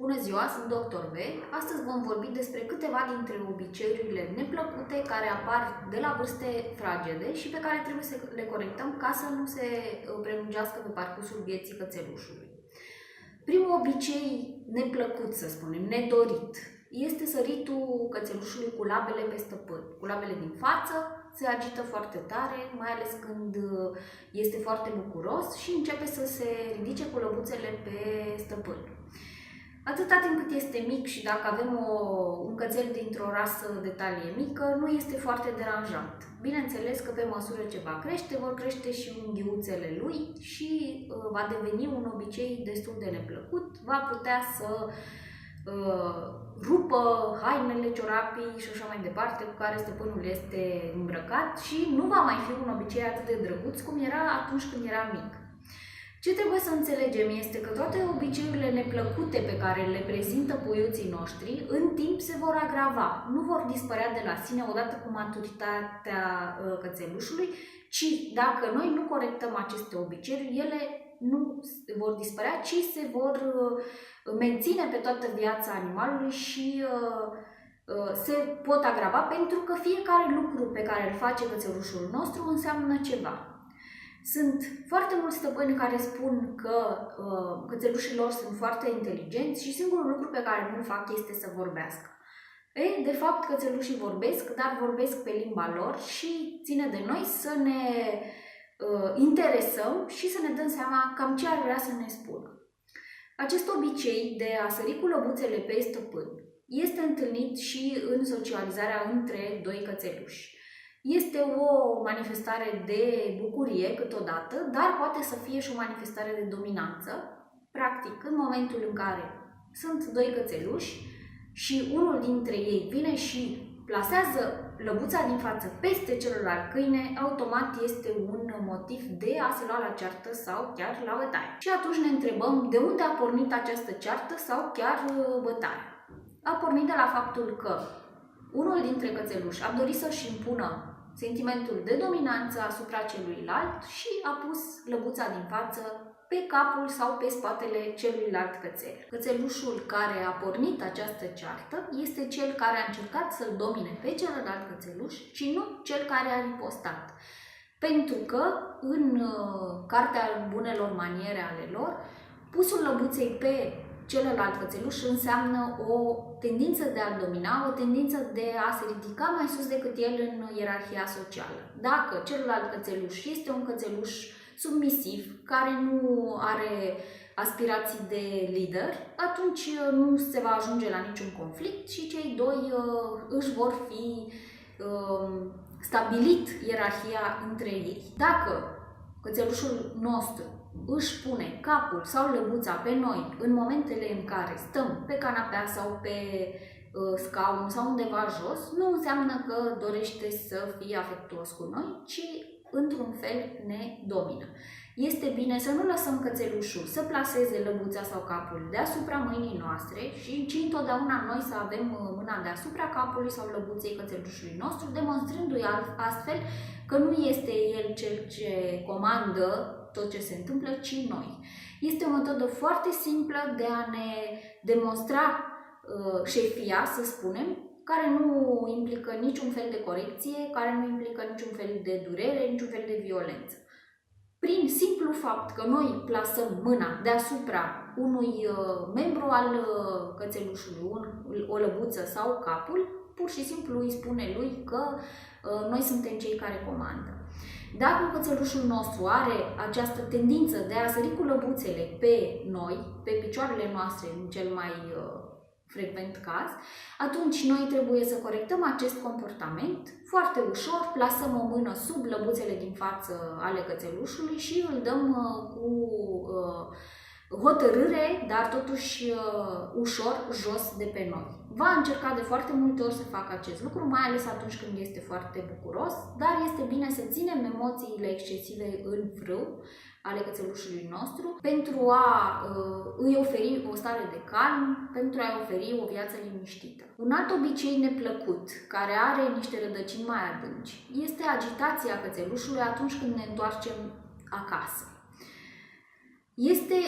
Bună ziua, sunt Dr. B. Astăzi vom vorbi despre câteva dintre obiceiurile neplăcute care apar de la vârste fragede și pe care trebuie să le corectăm ca să nu se prelungească pe parcursul vieții cățelușului. Primul obicei neplăcut, să spunem, nedorit, este săritul cățelușului cu labele pe stăpân. Cu labele din față se agită foarte tare, mai ales când este foarte bucuros și începe să se ridice cu lăbuțele pe stăpân. Atâta timp cât este mic și dacă avem un cățel dintr-o rasă de talie mică, nu este foarte deranjant. Bineînțeles că pe măsură ce va crește, vor crește și unghiuțele lui și va deveni un obicei destul de neplăcut. Va putea să rupă hainele, ciorapii și așa mai departe cu care stăpânul este îmbrăcat și nu va mai fi un obicei atât de drăguț cum era atunci când era mic. Ce trebuie să înțelegem este că toate obiceiurile neplăcute pe care le prezintă puiuții noștri, în timp se vor agrava. Nu vor dispărea de la sine odată cu maturitatea cățelușului, ci dacă noi nu corectăm aceste obiceiuri, ele nu vor dispărea, ci se vor menține pe toată viața animalului și se pot agrava pentru că fiecare lucru pe care îl face cățelușul nostru înseamnă ceva. Sunt foarte mulți stăpâni care spun că cățelușii lor sunt foarte inteligenți și singurul lucru pe care nu-l fac este să vorbească. De fapt, cățelușii vorbesc, dar vorbesc pe limba lor și ține de noi să ne interesăm și să ne dăm seama cam ce ar vrea să ne spună. Acest obicei de a sări cu lăbuțele pe stăpân este întâlnit și în socializarea între doi cățeluși. Este o manifestare de bucurie câteodată, dar poate să fie și o manifestare de dominanță. Practic, în momentul în care sunt doi cățeluși și unul dintre ei vine și plasează lăbuța din față peste celălalt câine, automat este un motiv de a se lua la ceartă sau chiar la bătaie. Și atunci ne întrebăm de unde a pornit această ceartă sau chiar bătaie. A pornit de la faptul că unul dintre cățeluși a dorit să-și impună sentimentul de dominanță asupra celuilalt și a pus lăbuța din față pe capul sau pe spatele celuilalt cățel. Cățelușul care a pornit această ceartă este cel care a încercat să-l domine pe celălalt cățeluș și nu cel care a ripostat. Pentru că în cartea bunelor maniere ale lor, pusul lăbuței pe celălalt cățeluș înseamnă o tendință de a-l domina, o tendință de a se ridica mai sus decât el în ierarhia socială. Dacă celălalt cățeluș este un cățeluș submisiv, care nu are aspirații de lider, atunci nu se va ajunge la niciun conflict și cei doi își vor fi stabilit ierarhia între ei. Dacă cățelușul nostru își pune capul sau lăbuța pe noi în momentele în care stăm pe canapea sau pe scaun sau undeva jos, nu înseamnă că dorește să fie afectuos cu noi, ci într-un fel ne domină. Este bine să nu lăsăm cățelușul să plaseze lăbuța sau capul deasupra mâinii noastre ci întotdeauna noi să avem mâna deasupra capului sau lăbuței cățelușului nostru, demonstrându-i astfel că nu este el cel ce comandă tot ce se întâmplă, ci noi. Este o metodă foarte simplă de a ne demonstra șefia, să spunem, care nu implică niciun fel de corecție, care nu implică niciun fel de durere, niciun fel de violență. Prin simplu fapt că noi plasăm mâna deasupra unui membru al cățelușului, o lăbuță sau capul, pur și simplu îi spune lui că noi suntem cei care comandă. Dacă cățelușul nostru are această tendință de a sări cu lăbuțele pe noi, pe picioarele noastre în cel mai frecvent caz, atunci noi trebuie să corectăm acest comportament foarte ușor, plasăm o mână sub lăbuțele din față ale cățelușului și îl dăm cu hotărâre, dar totuși ușor jos de pe noi. Va încerca de foarte multe ori să facă acest lucru, mai ales atunci când este foarte bucuros, dar este bine să ținem emoțiile excesive în frâu ale cățelușului nostru pentru a îi oferi o stare de calm, pentru a-i oferi o viață liniștită. Un alt obicei neplăcut, care are niște rădăcini mai adânci, este agitația cățelușului atunci când ne întoarcem acasă. Este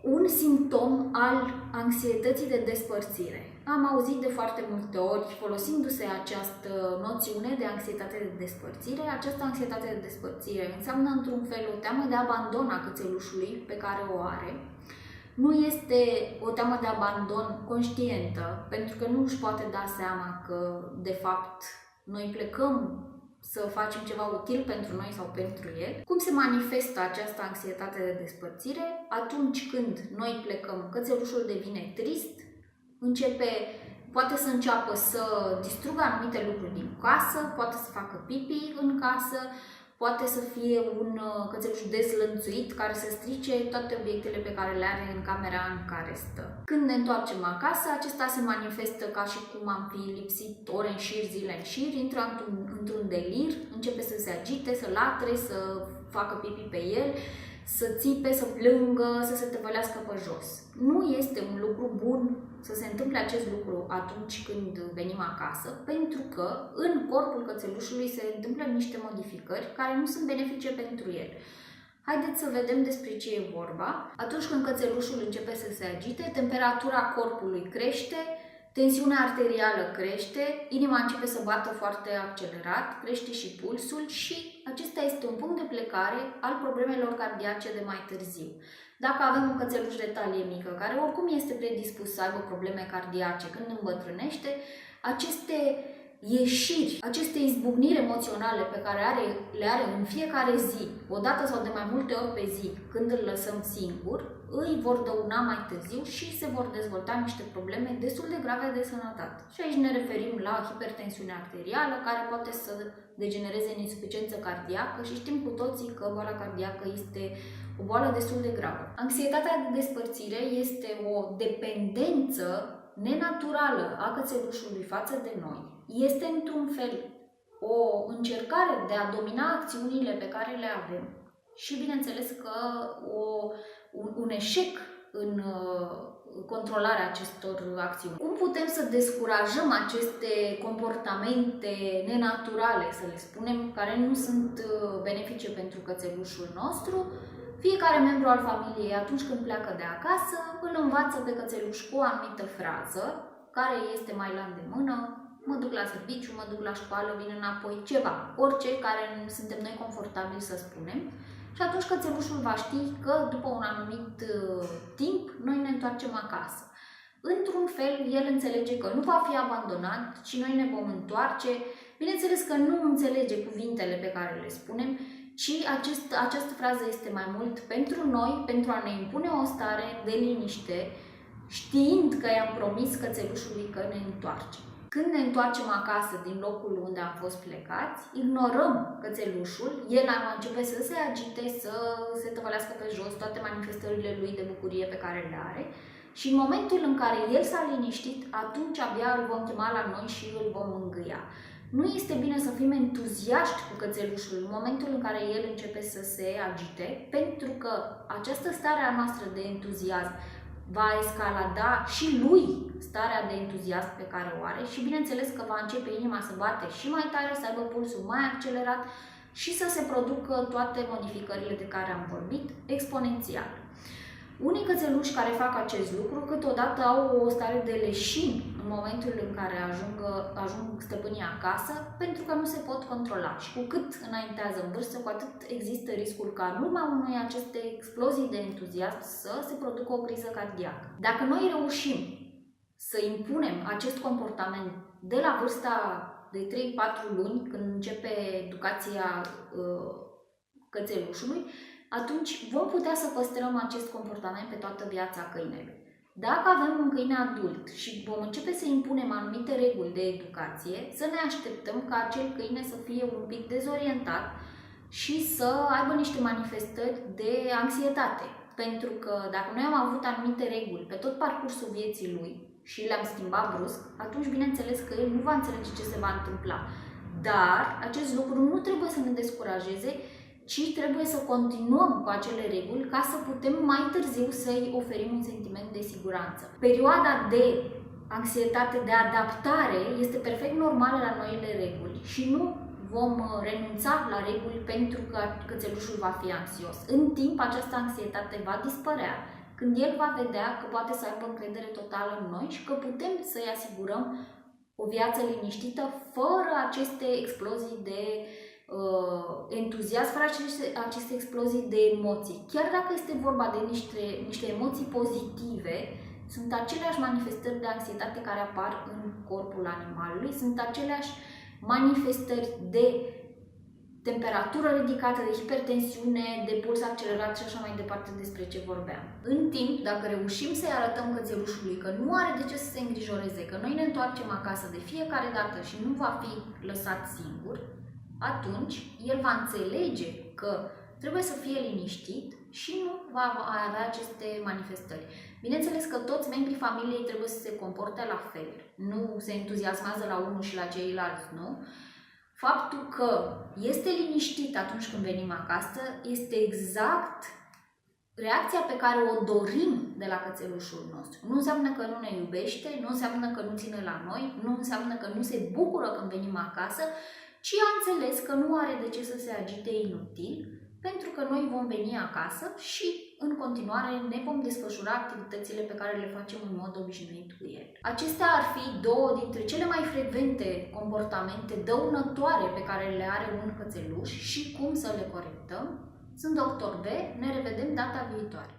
un simptom al anxietății de despărțire. Am auzit de foarte multe ori, folosindu-se această noțiune de anxietate de despărțire. Această anxietate de despărțire înseamnă într-un fel o teamă de abandon a cățelușului pe care o are. Nu este o teamă de abandon conștientă, pentru că nu își poate da seama că, de fapt, noi plecăm să facem ceva util pentru noi sau pentru el. Cum se manifestă această anxietate de despărțire? Atunci când noi plecăm, cățelușul devine trist, poate să înceapă să distrugă anumite lucruri din casă, poate să facă pipi în casă, poate să fie un cățeluș dezlănțuit care să strice toate obiectele pe care le are în camera în care stă. Când ne întoarcem acasă, acesta se manifestă ca și cum am fi lipsit ore în șir, zile în șir, intră într-un delir, începe să se agite, să latre, să facă pipi pe el, să țipe, să plângă, să se tăvălească pe jos. Nu este un lucru bun să se întâmple acest lucru atunci când venim acasă, pentru că în corpul cățelușului se întâmplă niște modificări care nu sunt benefice pentru el. Haideți să vedem despre ce e vorba. Atunci când cățelușul începe să se agite, temperatura corpului crește, tensiunea arterială crește, inima începe să bată foarte accelerat, crește și pulsul și acesta este un punct de plecare al problemelor cardiace de mai târziu. Dacă avem un cățeluș de talie mică, care oricum este predispus să aibă probleme cardiace când îmbătrânește, aceste ieșiri, aceste izbucniri emoționale pe care le are în fiecare zi, o dată sau de mai multe ori pe zi, când îl lăsăm singur, îi vor dăuna mai târziu și se vor dezvolta niște probleme destul de grave de sănătate. Și aici ne referim la hipertensiune arterială, care poate să degenereze în insuficiență cardiacă și știm cu toții că boala cardiacă este o boală destul de gravă. Anxietatea de despărțire este o dependență nenaturală a cățelușului față de noi. Este într-un fel o încercare de a domina acțiunile pe care le avem și bineînțeles că un eșec în controlarea acestor acțiuni. Cum putem să descurajăm aceste comportamente nenaturale, să le spunem, care nu sunt benefice pentru cățelușul nostru? Fiecare membru al familiei, atunci când pleacă de acasă, îl învață pe cățeluș cu o anumită frază, care este mai la îndemână: mă duc la serviciu, mă duc la școală, vin înapoi, ceva, orice care suntem noi confortabili să spunem. Și atunci cățelușul va ști că după un anumit timp noi ne întoarcem acasă. Într-un fel, el înțelege că nu va fi abandonat și noi ne vom întoarce. Bineînțeles că nu înțelege cuvintele pe care le spunem, ci această frază este mai mult pentru noi, pentru a ne impune o stare de liniște, știind că i-am promis cățelușului că ne întoarcem. Când ne întoarcem acasă din locul unde am fost plecați, ignorăm cățelușul, el începe să se agite, să se tăvălească pe jos, toate manifestările lui de bucurie pe care le are și în momentul în care el s-a liniștit, atunci abia îl vom chema la noi și îl vom mângâia. Nu este bine să fim entuziaști cu cățelușul în momentul în care el începe să se agite, pentru că această stare a noastră de entuziasm va escalada și lui starea de entuziasm pe care o are și bineînțeles că va începe inima să bate și mai tare, să aibă pulsul mai accelerat și să se producă toate modificările de care am vorbit exponențial. Unii cățeluși care fac acest lucru câteodată au o stare de leșin în momentul în care ajung stăpânii acasă, pentru că nu se pot controla și cu cât înaintează în vârstă, cu atât există riscul ca în urma unei aceste explozii de entuziasm să se producă o criză cardiacă. Dacă noi reușim să impunem acest comportament de la vârsta de 3-4 luni, când începe educația cățelușului, atunci vom putea să păstrăm acest comportament pe toată viața câinelui. Dacă avem un câine adult și vom începe să impunem anumite reguli de educație, să ne așteptăm ca acel câine să fie un pic dezorientat și să aibă niște manifestări de anxietate. Pentru că dacă noi am avut anumite reguli pe tot parcursul vieții lui și le-am schimbat brusc, atunci bineînțeles că el nu va înțelege ce se va întâmpla. Dar acest lucru nu trebuie să ne descurajeze, ci trebuie să continuăm cu acele reguli ca să putem mai târziu să-i oferim un sentiment de siguranță. Perioada de anxietate, de adaptare este perfect normală la noile reguli și nu vom renunța la reguli pentru că cățelușul va fi anxios. În timp, această anxietate va dispărea când el va vedea că poate să aibă încredere totală în noi și că putem să-i asigurăm o viață liniștită fără aceste explozii de entuziasm, fără aceste explozii de emoții. Chiar dacă este vorba de niște emoții pozitive, sunt aceleași manifestări de anxietate care apar în corpul animalului, sunt aceleași manifestări de temperatură ridicată, de hipertensiune, de puls accelerat și așa mai departe despre ce vorbeam. În timp, dacă reușim să-i arătăm cățelușului că nu are de ce să se îngrijoreze, că noi ne întoarcem acasă de fiecare dată și nu va fi lăsat singur, atunci el va înțelege că trebuie să fie liniștit și nu va avea aceste manifestări. Bineînțeles că toți membrii familiei trebuie să se comporte la fel, nu se entuziasmează la unul și la ceilalți, nu? Faptul că este liniștit atunci când venim acasă este exact reacția pe care o dorim de la cățelușul nostru. Nu înseamnă că nu ne iubește, nu înseamnă că nu ține la noi, nu înseamnă că nu se bucură când venim acasă, ci a înțeles că nu are de ce să se agite inutil, pentru că noi vom veni acasă și în continuare ne vom desfășura activitățile pe care le facem în mod obișnuit cu el. Acestea ar fi două dintre cele mai frecvente comportamente dăunătoare pe care le are un cățeluș și cum să le corectăm. Sunt Dr. B, ne revedem data viitoare.